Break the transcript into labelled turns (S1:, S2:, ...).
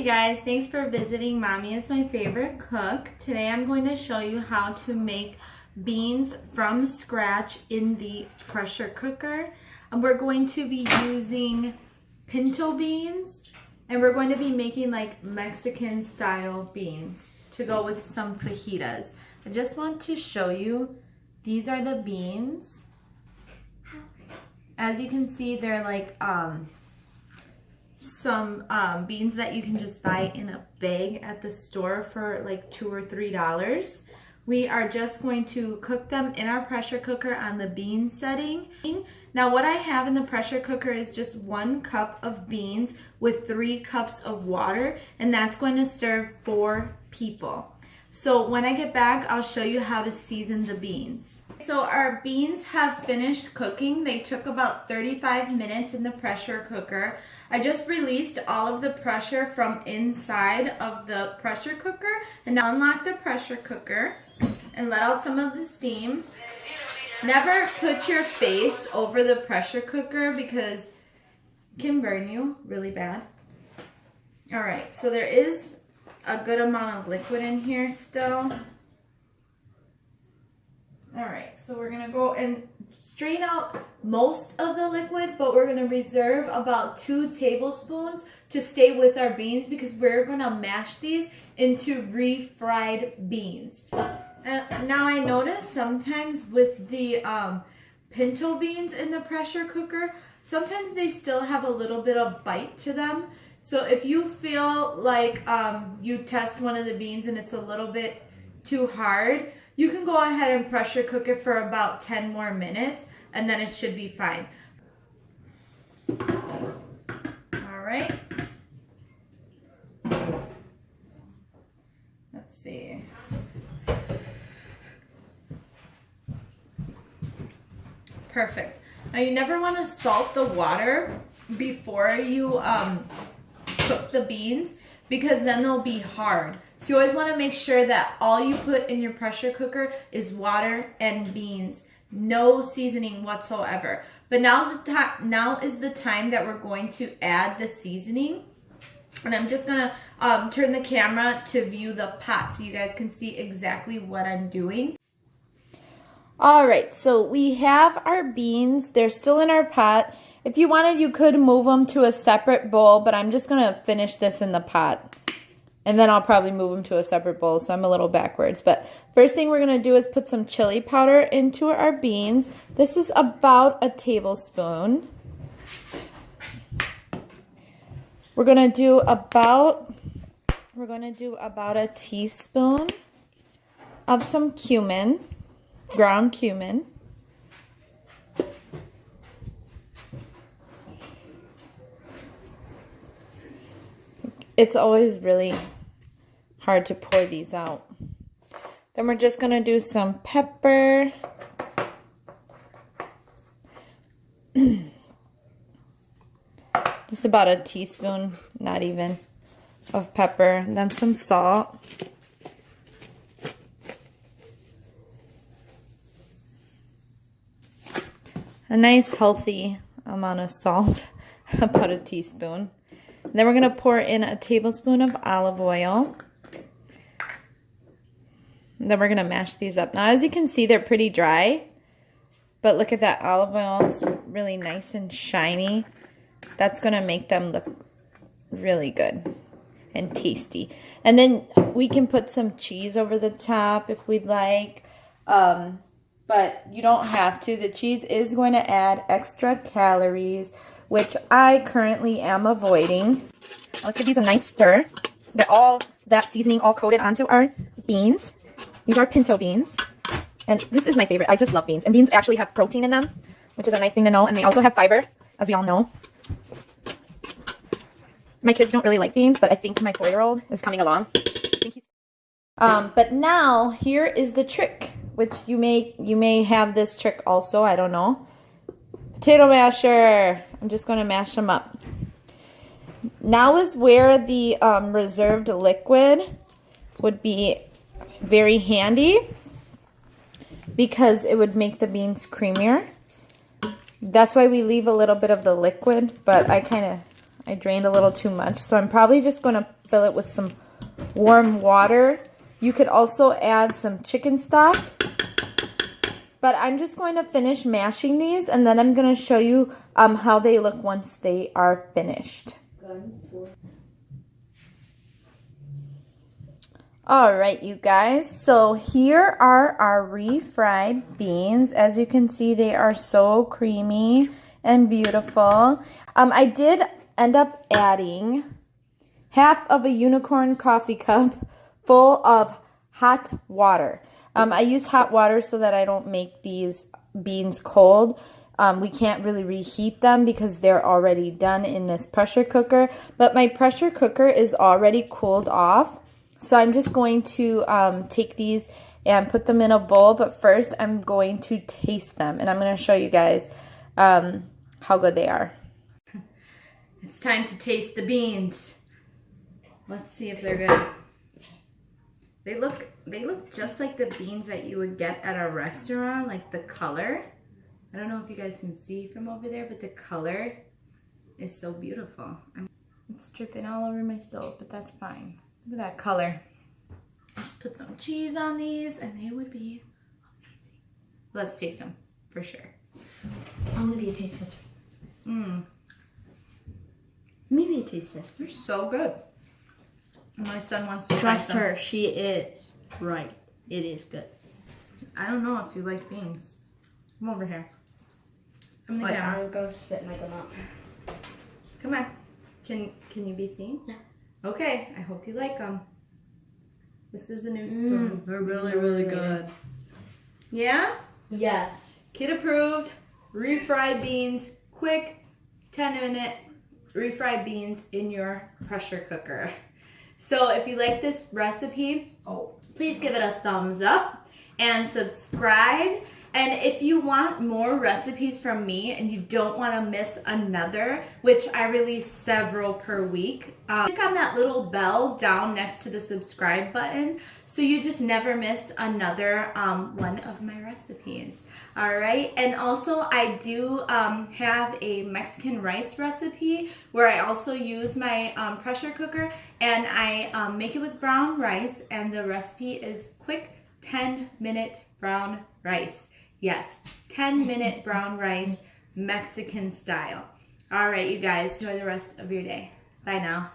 S1: Hey guys, thanks for visiting Mommy is My Favorite Cook. Today I'm going to show you how to make beans from scratch in the pressure cooker. And we're going to be using pinto beans, and we're going to be making like Mexican style beans to go with some fajitas. I just want to show you, these are the beans. As you can see, they're like some beans that you can just buy in a bag at the store for like $2 or $3. We are just going to cook them in our pressure cooker on the bean setting. Now what I have in the pressure cooker is just 1 cup of beans with 3 cups of water, and that's going to serve 4 people. So when I get back, I'll show you how to season the beans. So our beans have finished cooking. They took about 35 minutes in the pressure cooker. I just released all of the pressure from inside of the pressure cooker, and now unlock the pressure cooker and let out some of the steam. Never put your face over the pressure cooker because it can burn you really bad. All right, so there is a good amount of liquid in here still. All right, so we're gonna go and strain out most of the liquid, but we're gonna reserve about 2 tablespoons to stay with our beans because we're gonna mash these into refried beans. And now I notice sometimes with the pinto beans in the pressure cooker, sometimes they still have a little bit of bite to them. So if you feel like you test one of the beans and it's a little bit too hard, you can go ahead and pressure cook it for about 10 more minutes, and then it should be fine. All right. Let's see. Perfect. Now you never want to salt the water before you cook the beans, because then they'll be hard. So you always want to make sure that all you put in your pressure cooker is water and beans. No seasoning whatsoever. But now is the time that we're going to add the seasoning. And I'm just going to turn the camera to view the pot so you guys can see exactly what I'm doing. All right, so we have our beans. They're still in our pot. If you wanted, you could move them to a separate bowl, but I'm just going to finish this in the pot. And then I'll probably move them to a separate bowl, so I'm a little backwards. But first thing we're going to do is put some chili powder into our beans. This is about a tablespoon. We're going to do about a teaspoon of some cumin, ground cumin. It's always really hard to pour these out. Then we're just gonna do some pepper. Just about a teaspoon, not even, of pepper. And then some salt. A nice healthy amount of salt, about a teaspoon. Then we're going to pour in a tablespoon of olive oil. And then we're going to mash these up. Now, as you can see, they're pretty dry. But look at that olive oil. It's really nice and shiny. That's going to make them look really good and tasty. And then we can put some cheese over the top if we'd like. But you don't have to. The cheese is going to add extra calories, which I currently am avoiding. Let's give these a nice stir. Get all that seasoning all coated onto our beans. These are pinto beans. And this is my favorite. I just love beans. And beans actually have protein in them, which is a nice thing to know. And they also have fiber, as we all know. My kids don't really like beans, but I think my 4-year-old is coming along. But now, here is the trick, which you may have this trick also. I don't know. Potato masher. I'm just going to mash them up. Now is where the reserved liquid would be very handy because it would make the beans creamier. That's why we leave a little bit of the liquid, but I drained a little too much. So I'm probably just going to fill it with some warm water. You could also add some chicken stock. But I'm just going to finish mashing these, and then I'm going to show you how they look once they are finished. All right, you guys, so here are our refried beans. As you can see, they are so creamy and beautiful. I did end up adding half of a unicorn coffee cup full of hot water. I use hot water so that I don't make these beans cold. We can't really reheat them because they're already done in this pressure cooker, but my pressure cooker is already cooled off. So I'm just going to take these and put them in a bowl, but first I'm going to taste them, and I'm going to show you guys how good they are. It's time to taste the beans. Let's see if they're good. They look just like the beans that you would get at a restaurant, like the color. I don't know if you guys can see from over there, but the color is so beautiful. It's dripping all over my stove, but that's fine. Look at that color. Just put some cheese on these and they would be amazing. Let's taste them for sure.
S2: I'm gonna be a taste tester.
S1: Maybe a taste tester. They're so good. My son wants to
S2: trust her. She is right. It is good.
S1: I don't know if you like beans. Come over here. Come
S2: Wait, I'll go spit my gum out.
S1: Come on. Can you be seen?
S2: Yeah.
S1: Okay, I hope you like them. This is a new spoon.
S2: They're really good.
S1: Yeah?
S2: Yes.
S1: Kid approved. Refried beans. Quick 10-minute refried beans in your pressure cooker. So if you like this recipe, please give it a thumbs up and subscribe. And if you want more recipes from me and you don't want to miss another, which I release several per week, click on that little bell down next to the subscribe button so you just never miss another one of my recipes. All right, and also I do have a Mexican rice recipe where I also use my pressure cooker, and I make it with brown rice, and the recipe is quick 10-minute brown rice. Yes, 10-minute brown rice, Mexican style. All right, you guys, enjoy the rest of your day. Bye now.